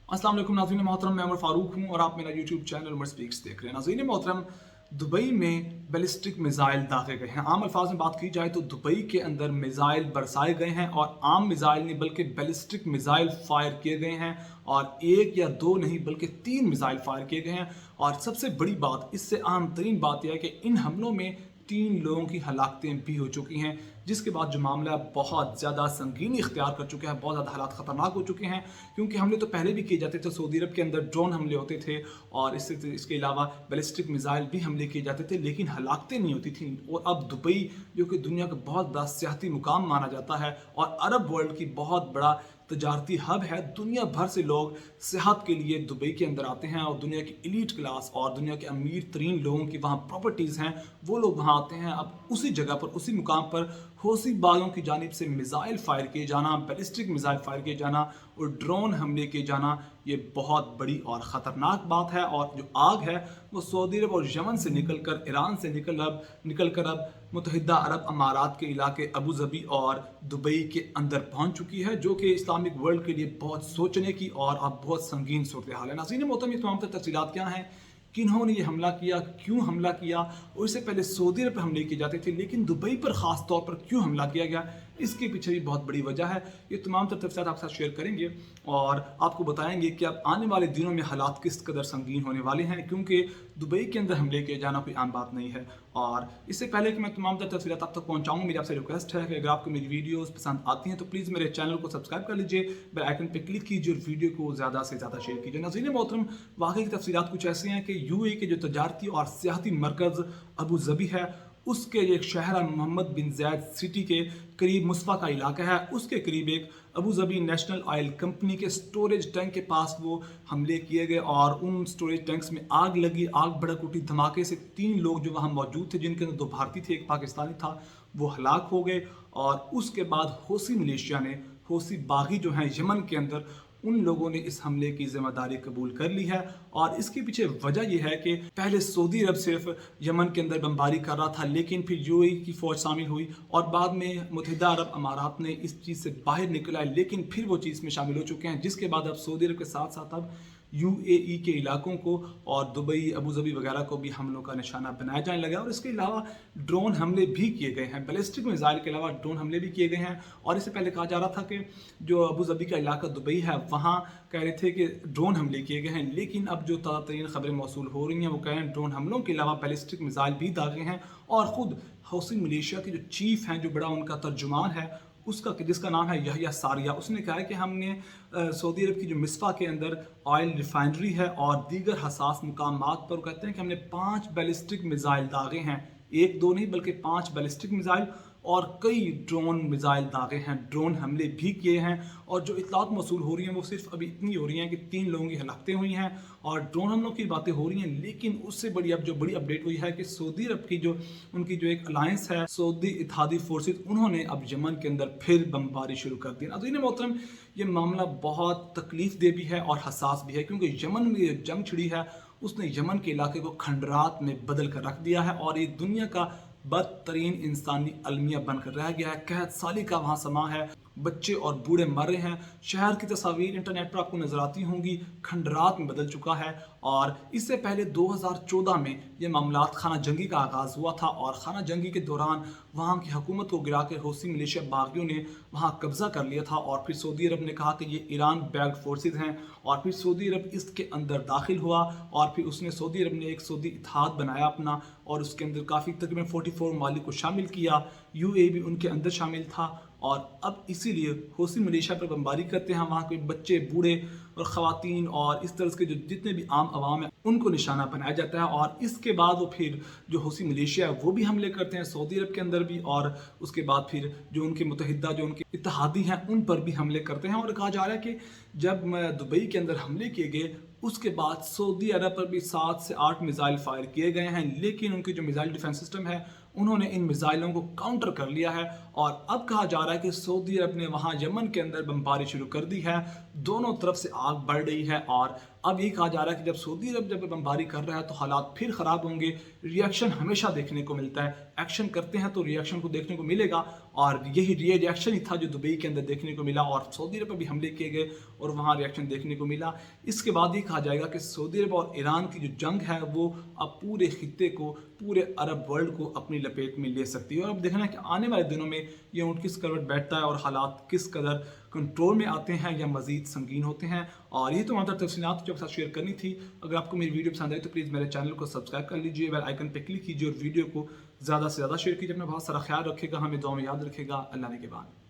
अस्सलाम वालेकुम नाज़रीन मोहतरम, मैं उमर फारूक हूँ और आप मेरा यूट्यूब चैनल उमर स्पीक्स देख रहे हैं। नाज़रीन मोहतरम, दुबई में बैलिस्टिक मिज़ाइल दागे गए हैं। आम अल्फाज में बात की जाए तो दुबई के अंदर मिज़ाइल बरसाए गए हैं और आम मिज़ाइल नहीं बल्कि बैलिस्टिक मिज़ाइल फायर किए गए हैं और एक या दो नहीं बल्कि 3 मिज़ाइल फायर किए गए हैं। और सबसे बड़ी बात, इससे अहम तरीन बात यह है कि इन हमलों में 3 लोगों की हलाकतें भी हो चुकी हैं, जिसके बाद जो मामला बहुत ज़्यादा संगीनी इख्तियार कर चुका है, बहुत ज़्यादा हालात ख़तरनाक हो चुके हैं। क्योंकि हमले तो पहले भी किए जाते थे, सऊदी अरब के अंदर ड्रोन हमले होते थे और इसके अलावा बैलिस्टिक मिज़ाइल भी हमले किए जाते थे, लेकिन हलाकतें नहीं होती थी। और अब दुबई, जो कि दुनिया का बहुत बड़ा सियाहती मुकाम माना जाता है और अरब वर्ल्ड की बहुत बड़ा तजारती हब है, दुनिया भर से लोग सेहत के लिए दुबई के अंदर आते हैं और दुनिया की एलीट क्लास और दुनिया के अमीर तरीन लोगों की वहाँ प्रॉपर्टीज़ हैं, वो लोग वहाँ आते हैं। अब उसी जगह पर, उसी मुकाम पर हौसी बागों की जानिब से मिज़ाइल फायर किए जाना, बैलिस्टिक मिज़ाइल फायर किए जाना और ड्रोन हमले किए जाना, ये बहुत बड़ी और ख़तरनाक बात है। और जो आग है वो सऊदी अरब और यमन से निकल कर, ईरान से निकल कर अब मुत्तहिदा अरब अमारात के इलाके अबू धाबी और दुबई के अंदर पहुंच चुकी है, जो कि इस्लामिक वर्ल्ड के लिए बहुत सोचने की और अब बहुत संगीन सूरत हाल है। नाज़रीन मोहतरम, ये तमाम तफसीलात क्या हैं, किन्होंने ये हमला किया, क्यों हमला किया, और इससे पहले सऊदी अरब पर हमले किए जाते थे लेकिन दुबई पर ख़ास तौर पर क्यों हमला किया गया, इसके पीछे भी बहुत बड़ी वजह है। ये तमाम तफसीलात आपके साथ शेयर करेंगे और आपको बताएंगे कि अब आने वाले दिनों में हालात किस कदर संगीन होने वाले हैं, क्योंकि दुबई के अंदर हमले किए जाना कोई आम बात नहीं है। और इससे पहले कि मैं तमाम तफसीलात आप तक पहुँचाऊँ, मेरी आपसे रिक्वेस्ट है कि अगर आपको मेरी वीडियोज़ पसंद आती हैं तो प्लीज़ मेरे चैनल को सब्सक्राइब कर लीजिए, बेल आइकन पर क्लिक कीजिए और वीडियो को ज़्यादा से ज़्यादा शेयर कीजिए। नाज़रीन मोहतरम, वाकई की तफसीलात कुछ ऐसी हैं कि यूएई के जो तजारती और सियाहती मरकज़ अबू धाबी है, उसके एक शहर मोहम्मद बिन ज़ायद सिटी के करीब मुस्फा का इलाका है, उसके करीब एक Abu Dhabi national oil company के स्टोरेज टैंक के पास वो हमले किए गए और उन स्टोरेज टैंक्स में आग लगी, आग भड़क उठी। धमाके से 3 लोग जो वहाँ मौजूद थे, जिनके अंदर 2 भारतीय थे, एक पाकिस्तानी था, वो हलाक हो गए। और उसके बाद हौसी मलेशिया ने, हौसी बागी जो हैं यमन के अंदर, उन लोगों ने इस हमले की जिम्मेदारी कबूल कर ली है। और इसके पीछे वजह यह है कि पहले सऊदी अरब सिर्फ यमन के अंदर बमबारी कर रहा था, लेकिन फिर यूएई की फ़ौज शामिल हुई और बाद में मुत्तहिदा अरब अमारात ने इस चीज़ से बाहर निकला है, लेकिन फिर वो चीज़ में शामिल हो चुके हैं, जिसके बाद अब सऊदी अरब के साथ साथ अब यूएई के इलाकों को और दुबई, अबू धाबी वगैरह को भी हमलों का निशाना बनाया जाने लगा। और इसके अलावा ड्रोन हमले भी किए गए हैं, बैलिस्टिक मिसाइल के अलावा ड्रोन हमले भी किए गए हैं। और इससे पहले कहा जा रहा था कि जो अबू धाबी का इलाका दुबई है, वहाँ कह रहे थे कि ड्रोन हमले किए गए हैं, लेकिन अब जो ताज़ा तरीन खबरें मौसूल हो रही हैं वो कह रहे हैं ड्रोन हमलों के अलावा बैलिस्टिक मिसाइल भी दागे हैं। और ख़ुद हौसी मलेशिया के जो चीफ़ हैं, जो बड़ा उनका तर्जुमान है, उसका, जिसका नाम है यहया सारिया, उसने कहा है कि हमने सऊदी अरब की जो मिस्फा के अंदर ऑयल रिफाइनरी है और दीगर हसास मुकामात पर, कहते हैं कि हमने 5 बैलिस्टिक मिसाइल दागे हैं, एक दो नहीं बल्कि 5 बैलिस्टिक मिसाइल और कई ड्रोन मिसाइल दागे हैं, ड्रोन हमले भी किए हैं। और जो इतलात मौसूल हो रही हैं वो सिर्फ अभी इतनी हो रही हैं कि 3 लोगों की हलाकतें हुई हैं और ड्रोन हमलों की बातें हो रही हैं, लेकिन उससे बड़ी अब जो बड़ी अपडेट हुई है कि सऊदी अरब की जो उनकी जो एक अलायंस है, सऊदी इत्तेहादी फोर्सेस, उन्होंने अब यमन के अंदर फिर बमबारी शुरू कर दी। नाज़रीन मोहतरम, ये मामला बहुत तकलीफ दे भी है और हसास भी है, क्योंकि यमन में जो जंग छिड़ी है उसने यमन के इलाके को खंडरात में बदल कर रख दिया है और ये दुनिया का बदतरीन इंसानी अलमिया बनकर रह गया है। कहत साली का वहाँ समा है, बच्चे और बूढ़े मर रहे हैं, शहर की तस्वीर इंटरनेट पर आपको नजर आती होंगी, खंडरात में बदल चुका है। और इससे पहले 2014 में ये मामलात खाना जंगी का आगाज़ हुआ था और खाना जंगी के दौरान वहाँ की हुकूमत को गिरा के हौसी मलेशिया बागियों ने वहाँ कब्ज़ा कर लिया था और फिर सऊदी अरब ने कहा कि ये ईरान बैक्ड फोर्सेज हैं और फिर सऊदी अरब इसके अंदर दाखिल हुआ और फिर उसने, सऊदी अरब ने एक सऊदी इत्तेहाद बनाया अपना और उसके अंदर काफ़ी तकरीबन 44 ममालिक को शामिल किया, यूएई भी उनके अंदर शामिल था। और अब इसीलिए हौसी मलेशिया पर बमबारी करते हैं, वहाँ के बच्चे, बूढ़े और ख़वातीन और इस तरह के जो जितने भी आम आवाम है उनको निशाना बनाया जाता है। और इसके बाद वो फिर जो हौसी मलेशिया है वो भी हमले करते हैं सऊदी अरब के अंदर भी, और उसके बाद फिर जो उनके मुत्तहिदा, जो उनके इत्तेहादी हैं, उन पर भी हमले करते हैं। और कहा जा रहा है कि जब दुबई के अंदर हमले किए गए उसके बाद सऊदी अरब पर भी 7 से 8 मिसाइल फायर किए गए हैं, लेकिन उनकी जो मिसाइल डिफेंस सिस्टम है उन्होंने इन मिसाइलों को काउंटर कर लिया है। और अब कहा जा रहा है कि सऊदी अरब ने वहाँ यमन के अंदर बमबारी शुरू कर दी है, दोनों तरफ से आग बढ़ रही है और अब ये कहा जा रहा है कि जब सऊदी अरब जब बमबारी कर रहा है तो हालात फिर ख़राब होंगे। रिएक्शन हमेशा देखने को मिलता है, एक्शन करते हैं तो रिएक्शन को देखने को मिलेगा और यही रिएक्शन ही था जो दुबई के अंदर देखने को मिला और सऊदी अरब पर भी हमले किए गए और वहाँ रिएक्शन देखने को मिला। इसके बाद ये कहा जाएगा कि सऊदी अरब और ईरान की जो जंग है वो अब पूरे खित्ते को, पूरे अरब वर्ल्ड को अपनी लपेट में ले सकती है। और अब देखना है कि आने वाले दिनों में ये ऊँट किस करवट बैठता है और हालात किस कदर कंट्रोल में आते हैं या मज़ीद संगीन होते हैं। और ये तो हमारी तफसीलात जो आपके साथ शेयर करनी थी। अगर आपको मेरी वीडियो पसंद आई तो प्लीज़ मेरे चैनल को सब्सक्राइब कर लीजिए, बेल आइकन पर क्लिक कीजिए और वीडियो को ज़्यादा से ज़्यादा शेयर कीजिए। अपना बहुत सारा ख्याल रखेगा, हमें दुआ में याद रखेगा। अल्लाह ने के बाद।